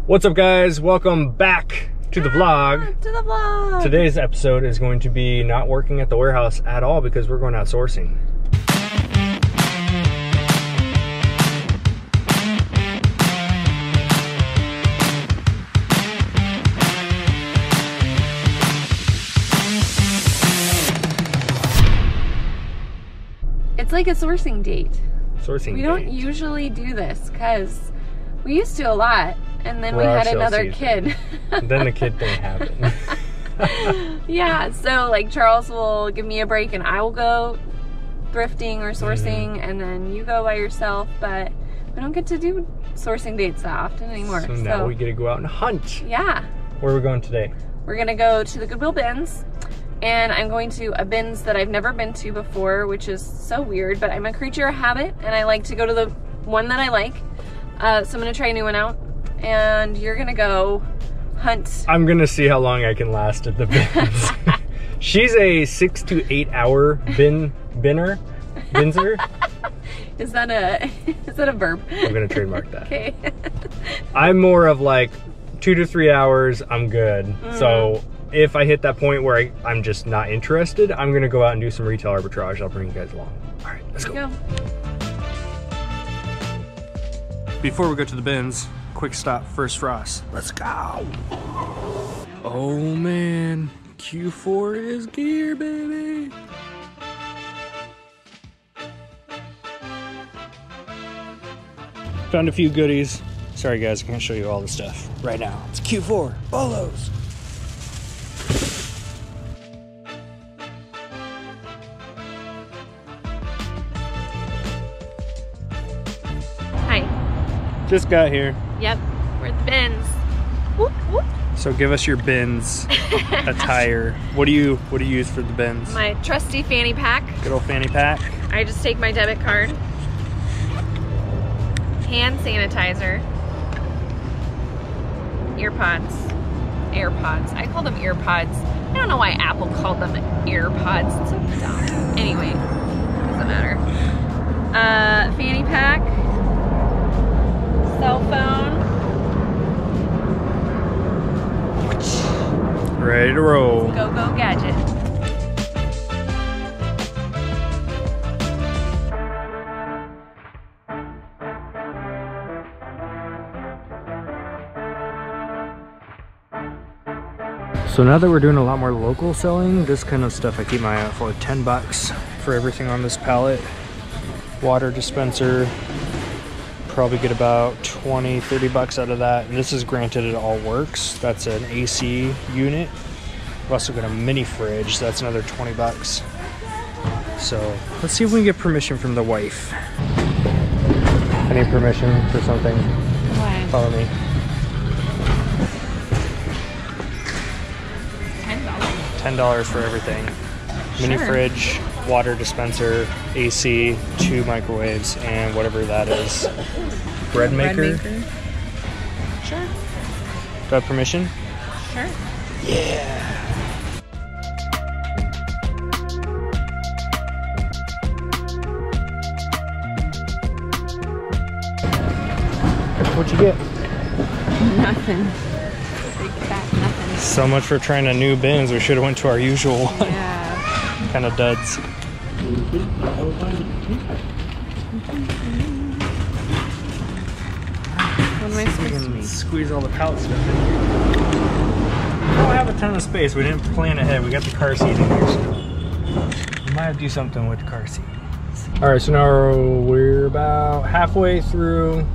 What's up, guys? Welcome back to the vlog. To the vlog. Today's episode is going to be not working at the warehouse at all because we're going out sourcing. It's like a sourcing date. We don't usually do this because we used to a lot, and then we had another kid. Then the kid thing happened. Yeah, so like Charles will give me a break and I will go thrifting or sourcing, and then you go by yourself, but we don't get to do sourcing dates that often anymore. So now we get to go out and hunt. Yeah. Where are we going today? We're gonna go to the Goodwill bins, and I'm going to a bins that I've never been to before, which is so weird, but I'm a creature of habit and I like to go to the one that I like. So I'm gonna try a new one out, and you're gonna go hunt. I'm gonna see how long I can last at the bins. She's a 6 to 8 hour binzer. Is that a verb? I'm gonna trademark that. Okay. I'm more of like 2 to 3 hours, I'm good. So if I hit that point where I'm just not interested, I'm gonna go out and do some retail arbitrage. I'll bring you guys along. All right, let's go. Before we go to the bins, quick stop, First Frost. Let's go. Oh man, Q4 is gear, baby. Found a few goodies. Sorry guys, I can't show you all the stuff right now. It's Q4, Bolos. Just got here. Yep, we're at the bins. Whoop, whoop. So give us your bins attire. What do you use for the bins? My trusty fanny pack. Good old fanny pack. I just take my debit card. Hand sanitizer. AirPods. I call them earpods. I don't know why Apple called them earpods. It's so dumb. Anyway, doesn't matter. Fanny pack. Cell phone. Ready to roll. Go gadget. So now that we're doing a lot more local selling, this kind of stuff I keep my eye out for. 10 bucks for everything on this pallet. Water dispenser. Probably get about 20-30 bucks out of that, and this is granted it all works. That's an AC unit. We've also got a mini fridge, so that's another 20 bucks. So let's see if we can get permission from the wife. I need permission for something. What? Follow me. $10 for everything. Mini fridge, water dispenser, AC, 2 microwaves, and whatever that is. Bread maker. Sure. Do I have permission? Sure. Yeah. What'd you get? Nothing. Big fat nothing. So much for trying a new bins. We should have went to our usual one. Yeah. Kind of duds. What am I supposed to make? Squeeze all the pallet stuff in here. We don't have a ton of space. We didn't plan ahead. We got the car seat in here, so we might have to do something with the car seat. All right, so now we're about halfway through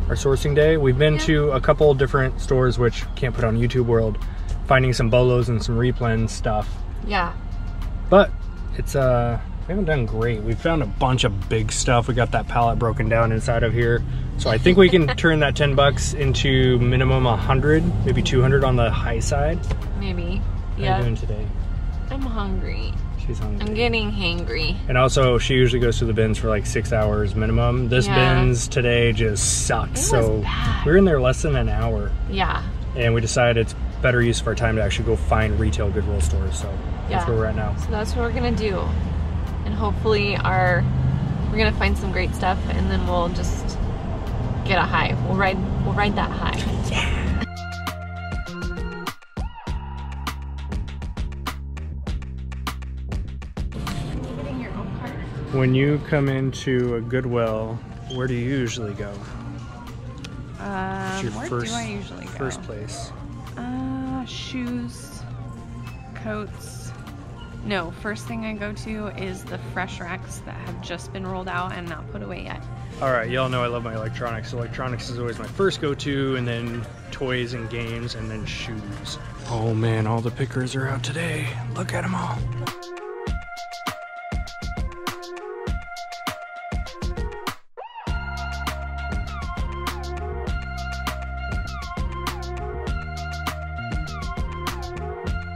our sourcing day. We've been to a couple different stores, which can't put on YouTube World, finding some bolos and some replen stuff. Yeah. But it's we haven't done great. We found a bunch of big stuff. We got that pallet broken down inside of here. So I think we can turn that 10 bucks into minimum 100, maybe 200 on the high side. Maybe. Yeah. How are you doing today? I'm hungry. She's hungry. I'm getting hangry. And also, she usually goes to the bins for like 6 hours minimum. This bins today just sucks. So bad. We were in there less than an hour. Yeah. And we decided it's better use of our time to actually go find retail Goodwill stores. So that's where we're at now. So that's what we're gonna do. And hopefully we're gonna find some great stuff, and then we'll just get a high. We'll ride that high. Yeah. When you come into a Goodwill, where do you usually go? Where do I usually go? First place. Shoes, coats. No, first thing I go to is the fresh racks that have just been rolled out and not put away yet. All right, y'all know I love my electronics. So electronics is always my first go-to, and then toys and games, and then shoes. Oh man, all the pickers are out today. Look at them all.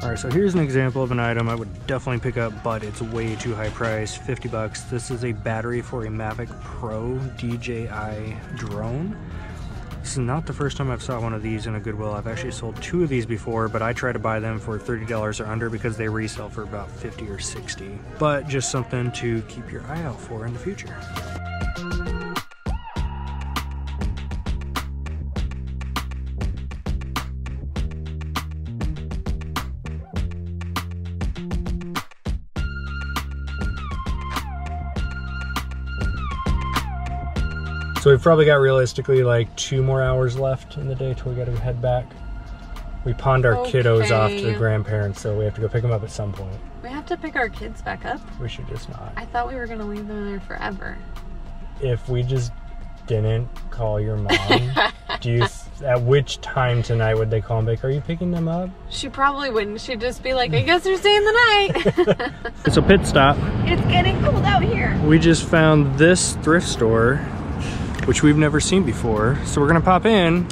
All right, so here's an example of an item I would definitely pick up, but it's way too high price, 50 bucks. This is a battery for a Mavic Pro DJI drone. This is not the first time I've saw one of these in a Goodwill. I've actually sold 2 of these before, but I try to buy them for $30 or under because they resell for about 50 or 60. But just something to keep your eye out for in the future. So we've probably got realistically like 2 more hours left in the day till we gotta head back. We pawned our kiddos off to the grandparents, so we have to go pick them up at some point. We have to pick our kids back up? We should just not. I thought we were gonna leave them there forever. If we just didn't call your mom, at which time tonight would they call and be like, are you picking them up? She probably wouldn't. She'd just be like, I guess they're staying the night. It's a pit stop. It's getting cold out here. We just found this thrift store, which we've never seen before. So we're gonna pop in,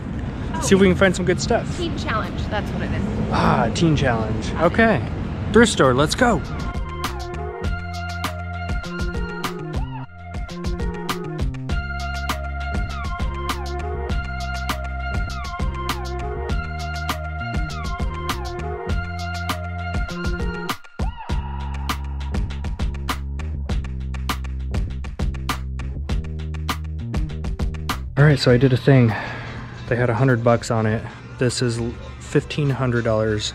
see if we can find some good stuff. Teen Challenge, that's what it is. Ah, Teen Challenge. Okay. Thrift store, let's go. All right, so I did a thing. They had $100 on it. This is $1,500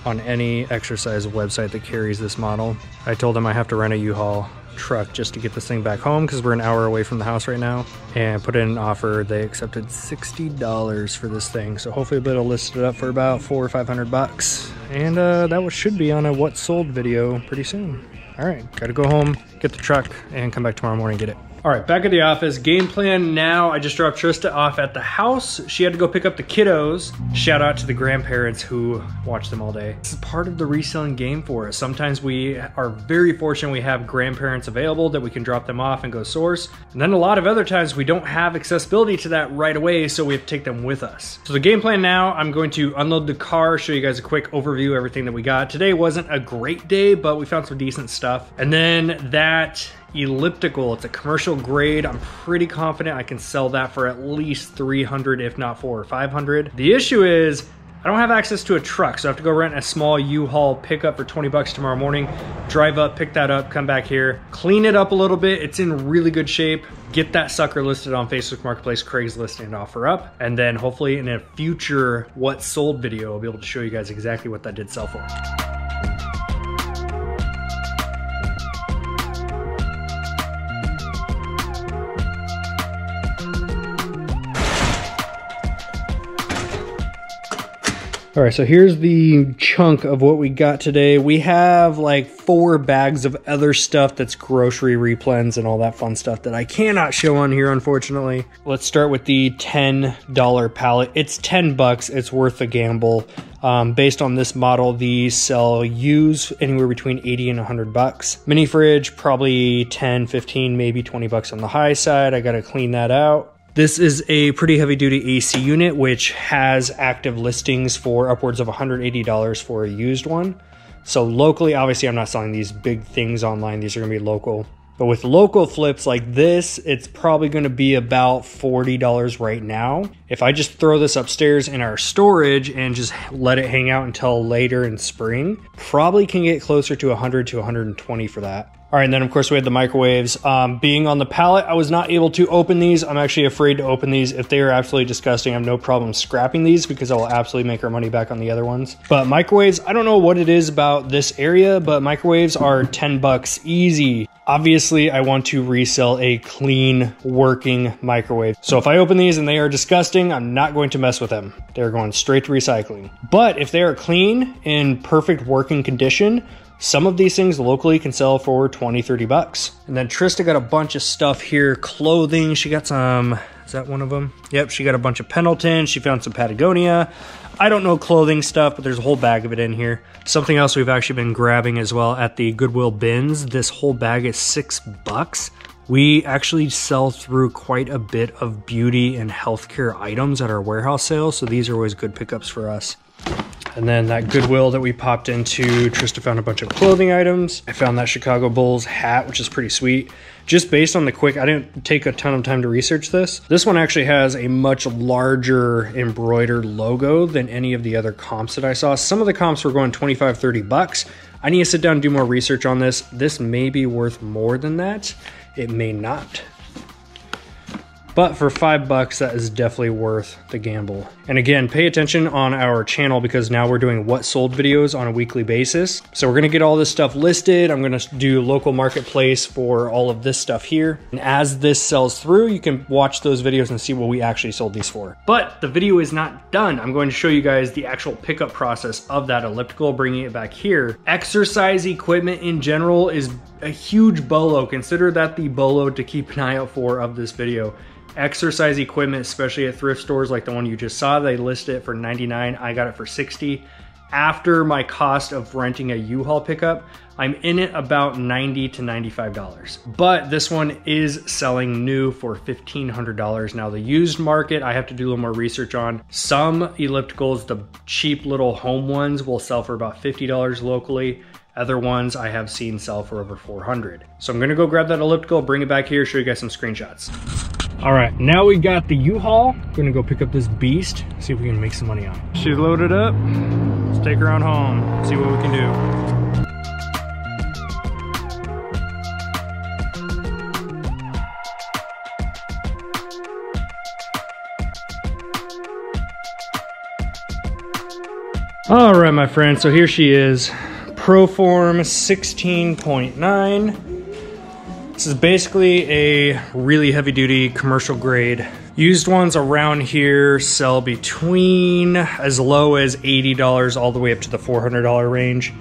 on any exercise website that carries this model. I told them I have to rent a U-Haul truck just to get this thing back home because we're an hour away from the house right now, and put in an offer. They accepted $60 for this thing, so hopefully they'll list it up for about $400 or $500, and that should be on a what sold video pretty soon. All right, gotta go home, get the truck, and come back tomorrow morning and get it. All right, back at the office. Game plan now. I just dropped Trista off at the house. She had to go pick up the kiddos. Shout out to the grandparents who watch them all day. This is part of the reselling game for us. Sometimes we are very fortunate we have grandparents available that we can drop them off and go source. And then a lot of other times we don't have accessibility to that right away, so we have to take them with us. So the game plan now, I'm going to unload the car, show you guys a quick overview of everything that we got. Today wasn't a great day, but we found some decent stuff. And then that elliptical, it's a commercial grade. I'm pretty confident I can sell that for at least 300, if not 400 or 500. The issue is I don't have access to a truck, so I have to go rent a small U-Haul pickup for 20 bucks tomorrow morning, drive up, pick that up, come back here, clean it up a little bit. It's in really good shape. Get that sucker listed on Facebook Marketplace, Craigslist, and offer up. And then hopefully in a future what sold video, I'll be able to show you guys exactly what that did sell for. All right, so here's the chunk of what we got today. We have like 4 bags of other stuff that's grocery replens and all that fun stuff that I cannot show on here, unfortunately. Let's start with the $10 pallet. It's 10 bucks, it's worth the gamble. Based on this model, these sell used anywhere between 80 and 100 bucks. Mini fridge, probably 10, 15, maybe 20 bucks on the high side. I gotta clean that out. This is a pretty heavy duty AC unit, which has active listings for upwards of $180 for a used one. So locally, obviously I'm not selling these big things online. These are gonna be local. But with local flips like this, it's probably gonna be about $40 right now. If I just throw this upstairs in our storage and just let it hang out until later in spring, probably can get closer to 100 to 120 for that. All right, and then of course we had the microwaves. Being on the pallet, I was not able to open these. I'm actually afraid to open these. If they are absolutely disgusting, I have no problem scrapping these because I will absolutely make our money back on the other ones. But microwaves, I don't know what it is about this area, but microwaves are 10 bucks easy. Obviously, I want to resell a clean working microwave. So if I open these and they are disgusting, I'm not going to mess with them. They're going straight to recycling. But if they are clean, in perfect working condition, some of these things locally can sell for 20, 30 bucks. And then Trista got a bunch of stuff here, clothing. She got some, is that one of them? Yep, she got a bunch of Pendleton. She found some Patagonia. I don't know clothing stuff, but there's a whole bag of it in here. Something else we've actually been grabbing as well at the Goodwill bins. This whole bag is $6. We actually sell through quite a bit of beauty and healthcare items at our warehouse sales, so these are always good pickups for us. And then that Goodwill that we popped into, Trista found a bunch of clothing items. I found that Chicago Bulls hat, which is pretty sweet. Just based on the quick, I didn't take a ton of time to research this. This one actually has a much larger embroidered logo than any of the other comps that I saw. Some of the comps were going 25, 30 bucks. I need to sit down and do more research on this. This may be worth more than that. It may not. But for $5, that is definitely worth the gamble. And again, pay attention on our channel because now we're doing what sold videos on a weekly basis. So we're gonna get all this stuff listed. I'm gonna do local marketplace for all of this stuff here. And as this sells through, you can watch those videos and see what we actually sold these for. But the video is not done. I'm going to show you guys the actual pickup process of that elliptical, bringing it back here. Exercise equipment in general is a huge bolo. Consider that the bolo to keep an eye out for of this video. Exercise equipment, especially at thrift stores like the one you just saw, they list it for $99. I got it for $60. After my cost of renting a U-Haul pickup, I'm in it about $90 to $95. But this one is selling new for $1,500. Now the used market, I have to do a little more research on. Some ellipticals, the cheap little home ones, will sell for about $50 locally. Other ones I have seen sell for over $400. So I'm gonna go grab that elliptical, bring it back here, show you guys some screenshots. All right, now we got the U-Haul. Gonna go pick up this beast, see if we can make some money on it. She's loaded up. Let's take her on home, see what we can do. All right, my friend, so here she is. Proform 16.9. This is basically a really heavy duty commercial grade. Used ones around here sell between as low as $80 all the way up to the $400 range.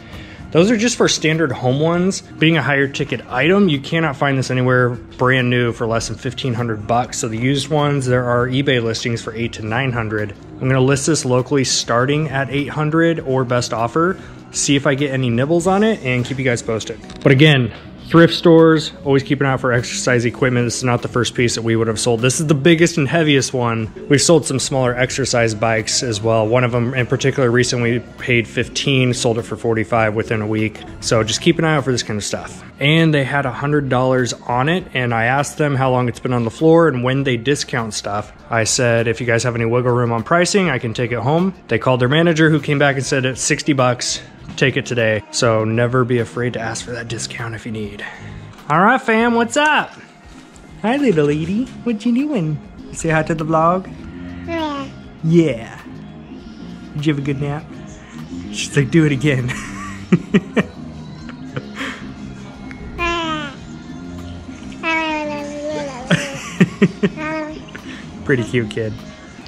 Those are just for standard home ones. Being a higher ticket item, you cannot find this anywhere brand new for less than 1,500 bucks. So the used ones, there are eBay listings for $800 to $900. I'm gonna list this locally starting at $800 or best offer. See if I get any nibbles on it and keep you guys posted. But again, thrift stores, always keep an eye out for exercise equipment. This is not the first piece that we would have sold. This is the biggest and heaviest one. We've sold some smaller exercise bikes as well. One of them in particular recently paid $15, sold it for $45 within a week. So just keep an eye out for this kind of stuff. And they had $100 on it, and I asked them how long it's been on the floor and when they discount stuff. I said, if you guys have any wiggle room on pricing, I can take it home. They called their manager who came back and said it's 60 bucks. Take it today. So never be afraid to ask for that discount if you need. All right, fam, what's up? Hi, little lady. What you doing? You say hi to the vlog? Yeah. Yeah. Did you have a good nap? She's like, do it again. Pretty cute kid.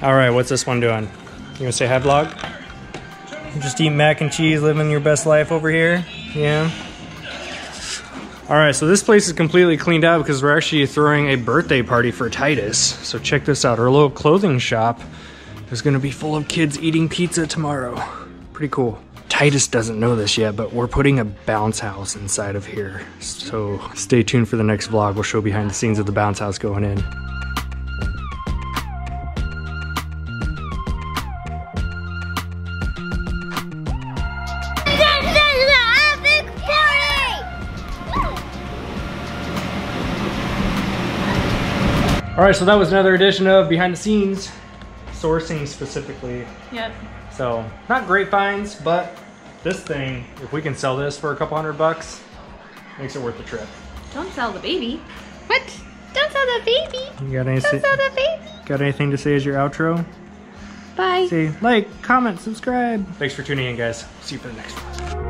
All right, what's this one doing? You gonna say hi, vlog? Just eating mac and cheese, living your best life over here. Yeah. All right, so this place is completely cleaned out because we're actually throwing a birthday party for Titus. So check this out. Our little clothing shop is gonna be full of kids eating pizza tomorrow. Pretty cool. Titus doesn't know this yet, but we're putting a bounce house inside of here. So stay tuned for the next vlog. We'll show behind the scenes of the bounce house going in. All right, so that was another edition of Behind the Scenes, sourcing specifically. Yep. So, not great finds, but this thing, if we can sell this for a couple $100, makes it worth the trip. Don't sell the baby. What? Don't sell the baby. You got anything? Don't sell the baby. Got anything to say as your outro? Bye. Say like, comment, subscribe. Thanks for tuning in, guys. See you for the next one.